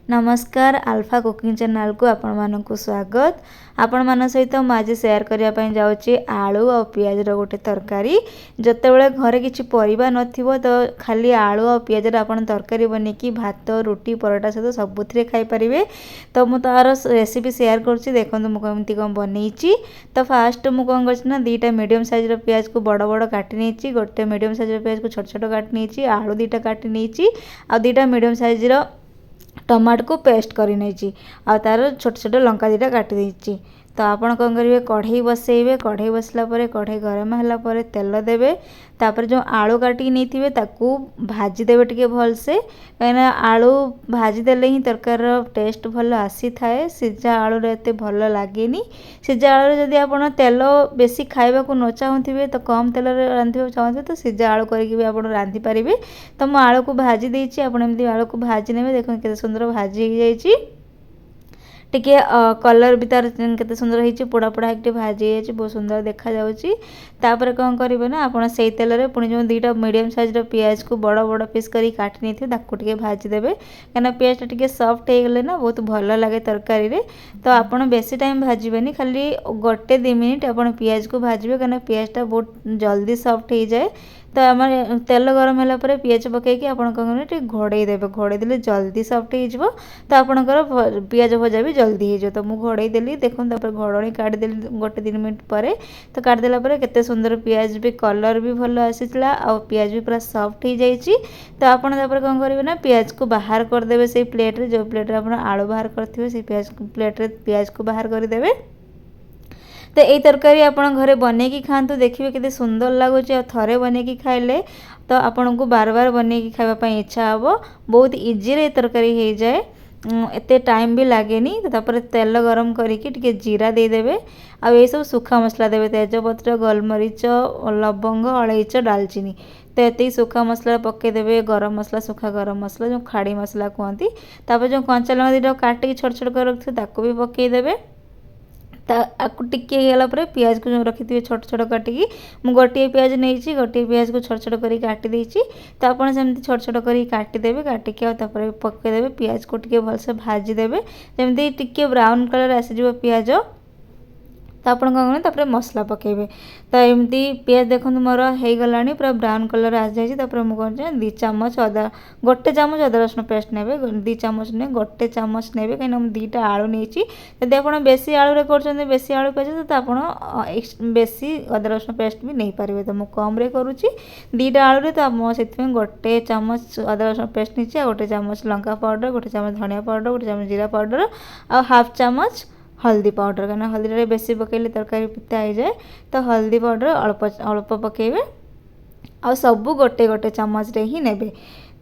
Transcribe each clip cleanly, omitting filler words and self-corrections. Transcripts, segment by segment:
नमस्कार alpha cooking channel को आपण मानकु स्वागत। आपण मान सहित मु आज शेयर करिया पई जाउची आलू और पियाज रो गोटे तरकारी। जतेबेले घरे किछि परिबा नथिबो तो खाली आलू और पियाज रो आपण तरकारी बनेकी भात रोटी परोटा सहित सबुथिरे खाई परिबे। तो मु तार रेसिपी शेयर करछि, देखंतु मु केमती कोन बनेइछि। तो फास्ट मु कोन करछि ना दीटा मीडियम साइज रो पियाज को बड़ बड़ काटि नेछि, गोटे मीडियम साइज रो पियाज को छोट छोट काटि नेछि, आलू दीटा काटि नेछि आ दीटा मीडियम साइज रो टमाटो को पेस्ट करी नेछि आ तार छोट छोट लंका दीटा काटि देछि। तो आपण कौन करेंगे, कढ़ई बसैबे, कढ़ई बसला परे कढ़ई गरम होला परे तेल देबे, तापर जो आलू काटी नहीं थिबे ताकू भाजी देबे टिके भल से, कहिना आलू भाजी देले ही तरकार टेस्ट भल आसी थाए। सिजा आलू रे एते भल लागेनी। सिजा आलू रे जदी आपण तेल बेसी खाइबा को न चाहुथिबे तो कम तेल रे रांधिबा चाहुथिबे तो सिजा आलू करके भी आपण रांधि परिबे। तो मु आलू को भाजी देछि, आपण एमती आलू को भाजी नेबे। देखो केते सुंदर भाजी हो जाइछि, टिके कलर भी तार केते सुंदर होइछि, पोड़ा पोड़ा एक भाजी होइछि, बहुत सुंदर देखा जाउछि। तापर कोन करिवे ना आपण सेई तेल रे पुनी जो दीटा मीडियम साइज रो पियाज को बड़ बड़ पीस करी काटि नेथे ताकू टिके भाजी देबे, कना पियाज टा टिके सॉफ्ट हे गेले ना बहुत भल लागे तरकारी रे। तो आपण बेसी टाइम भाजीबेनी, खाली गोटे 2 मिनिट आपण पियाज को भाजीबे, कना पियाज टा बहुत जल्दी सॉफ्ट हो जाए। तो आम तेल गरम होला परे पियाज पकईकि आपण कौन टे घोड़े देबे, घोड़े देले जल्दी सॉफ्ट हो जिवो। तो आपणकर पियाज भजा भी जल्दी हो। तो मु घोड़े देली, देखुन तापर घोड़णी काट देली गोटे 3 मिनिट परे। तो काट देला परे केते सुंदर पियाज भी कलर भी भल आसीतला आ पियाज भी पूरा सॉफ्ट हो जाइछि। तो आपण तापर कोन करिवे ना पियाज को बाहर कर देबे से प्लेट रे, जो प्लेट रे आपण आलू बाहर करथिबे से पियाज प्लेट रे पियाज को बाहर कर देबे। तो यही तरकारी आपण घरे बनेकी खातु, देखिए केते सुंदर लगुच। थरे बनेकी खाइले तो आपन को बार बार बनेकी खाइबा पई इच्छा हबो। बहुत इजी रे तरकारी हो जाए, एते टाइम भी लागेनी। तो तापर तेल गरम करिकी टिके जीरा दे देबे आ ये सब सूखा मसला देबे, तेजपत्र, गोलमरीच, लवंग, अलैच, दालचीनी। तो ये सूखा मसला पके देबे, गरम मसला, सूखा गरम मसला जो खाड़ी मसला कहती। तापर जो कंचा लंका दीटा काटिकी छोट छोट कर रखिथे ताको भी पके देबे। ताकू टिके गला पर पियाज को जो रखी छोट छोट काटिकी, मु गोटे पियाज नहीं, गोटे पियाज को छोट छोट करी काटी देछि। तो आपन सेमती छोट छोट करी काटी देबे, काटिके तापर पके देबे। पियाज को टिके भलसे भाजी देबे, जेमती टिके ब्राउन कलर आसी जिवो पियाज। तो आप मसला पकेबे। तो एमती पियाज देखो मोर हो गलानी पूरा ब्राउन कलर आ जाए। तापर मुझे 2 चामच अदा, गोटे चामच अदा रसुण पेस्ट ने, 2 चामच ने गोटे चामच ने, कहीं दुईटा आलू नहीं। यदि आप बेसी आलू रे कर बेसी आलू पेज तो आप बेसी अदा रसुण पेस्ट भी नहीं पारे। तो मुझे कम रे करुच्ची 2टा आलू रे। तो मुझे गोटे चामच अदा रसुण पेस्ट नहीं, गोटे चामच लंका पाउडर, गोटे चामच धनिया पाउडर, गोटे चामच जीरा पाउडर और हाफ चामच हल्दी पाउडर, कहना हल्दी बेसी पकेले तरकारी पिता हो जाए। तो हल्दी पाउडर अल्प अल्प पकेबे आ सबू गोटे गोटे चामच रे ही नेबे।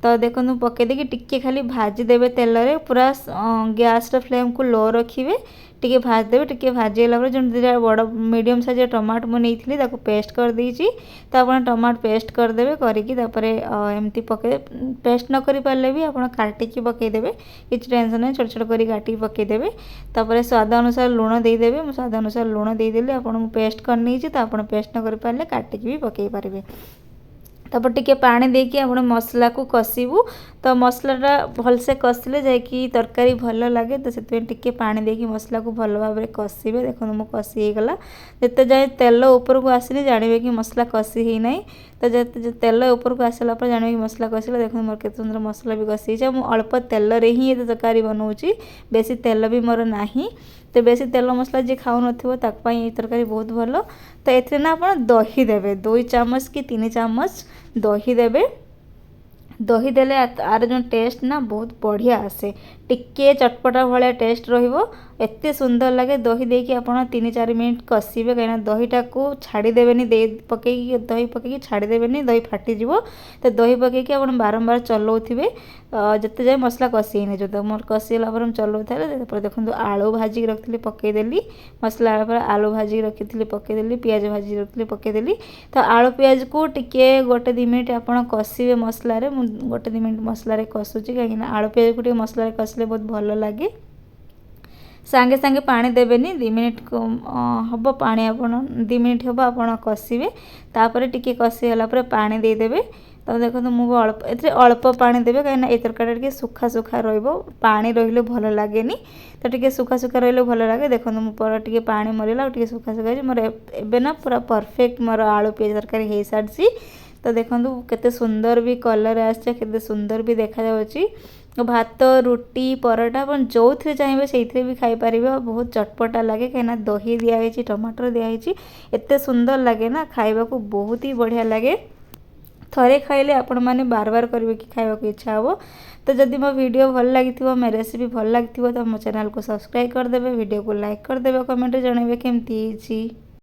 तो देखो पके देकी टिके खाली भाजी देबे तेल रे, पूरा गैस रो फ्लेम को लो रखिबे, टिके भाज देबे। टिके भाजी गला जो बड़ मीडियम साइज टमाटो मु नहीं ताको पेस्ट कर देछि। तो आप टमाटो पेस्ट कर देबे, करिकी तापर एमती पके पेस्ट न करि पारले भी आप काटिकी पके देबे, किछ टेंशन नहीं, छोट छोट करी काटिकी पके देबे। तापर स्वाद अनुसार लूण दे देबे, मु स्वाद अनुसार लूण दे देले। आपन पेस्ट कर नहीं, तो आप पेस्ट न करि पारले काटिकी भी पके पारिबे। तापर टिके पानी देकी आपण मसला को कसिबू। तो मसलाटा भलसे कसिले जाकि तरकारी भल लगे। तो से टिके पानी देकी मसला को भल भाव में कसिबे। देखो मु कसी हो गला, जिते जाए तेल ऊपर को आसनी जानवे कि मसला कसी ही नहीं। तो जो तेल ऊपर को आसला पर जानवे कि मसला कसिला। देखो मोर केते सुंदर मसला भी कसी, मु अल्प तेल रे ही ये तरकारी बनाऊँगी, बेसी तेल भी मोर नाही। तो बेसी तेल मसला जी खाऊ नथिबो ताक पई तरकारी बहुत भल। तो एथे ना आपण दही देबे, 2 चामच कि 3 चामच दही देबे। दही देले आर जो टेस्ट ना बहुत बढ़िया आसे, टिके चटपटा भाया टेस्ट रहिबो, एते सुंदर लगे। दही देकी आपण 3-4 मिनिट कसिबे, कहीं दहीटा को छाड़ी देबेनी, पकईकी दही पकईकी छाड़ी देबेनी, दही फाटी जिवो। तो दही पकईकी आपण बारंबार चलाउथिबे जते जाए मसला कसी नहीं। जो मोर कसीला पर चलाउथाले देखो आलू भाजी रखिली पकईदेली, मसला पर आलू भाजी रखी पकईदेली, पियाज भाजी रखी पकईदेली। तो आलू पियाज को टिके गोटे 2 मिनिट आपण कसिबे मसला रे। गोटे 2 मिनिट मसला रे कसुची, कहीं आलू पियाज को टिके मसला रे कसले बहुत भल लगे। सांगे सांगे पानी देबेनी, 2 मिनिट हम पानी आप 2 मिनिट हम आप कसिबे। तापर टिके कसी गला पर पानी दे देबे। तो देखो मुझे अल्प पानी देवे कहीं ये तरकारी टे सुखा सुखा पानी रही भल लगे तो टे सुखा सुखा रही भल लगे। देखो मुझे पानी मरला टे सुखा सुखा मोर एबे ना पूरा परफेक्ट मोर आलू पियाज तरकारी हो सारी। तो देखो केते सुंदर भी कलर आते सुंदर भी देखा जाउची। भात रुटी परोटा अपन जो थे चाहिए से भी खाई पारे बहुत चटपटा लगे कहीं दही दिखाई टमाटर दिखाई एत सुंदर लगे ना खाइबा को बहुत ही बढ़िया लगे। थरे खाइले आपण मैंने बार बार करेंगे कि खाइबा को इच्छा हो। तो जदि मो वीडियो भल लगी मो रेसिपी भल लगी तो मो चैनल को सब्सक्राइब करदे वीडियो को लाइक करदे कमेंट जनइबे केमती।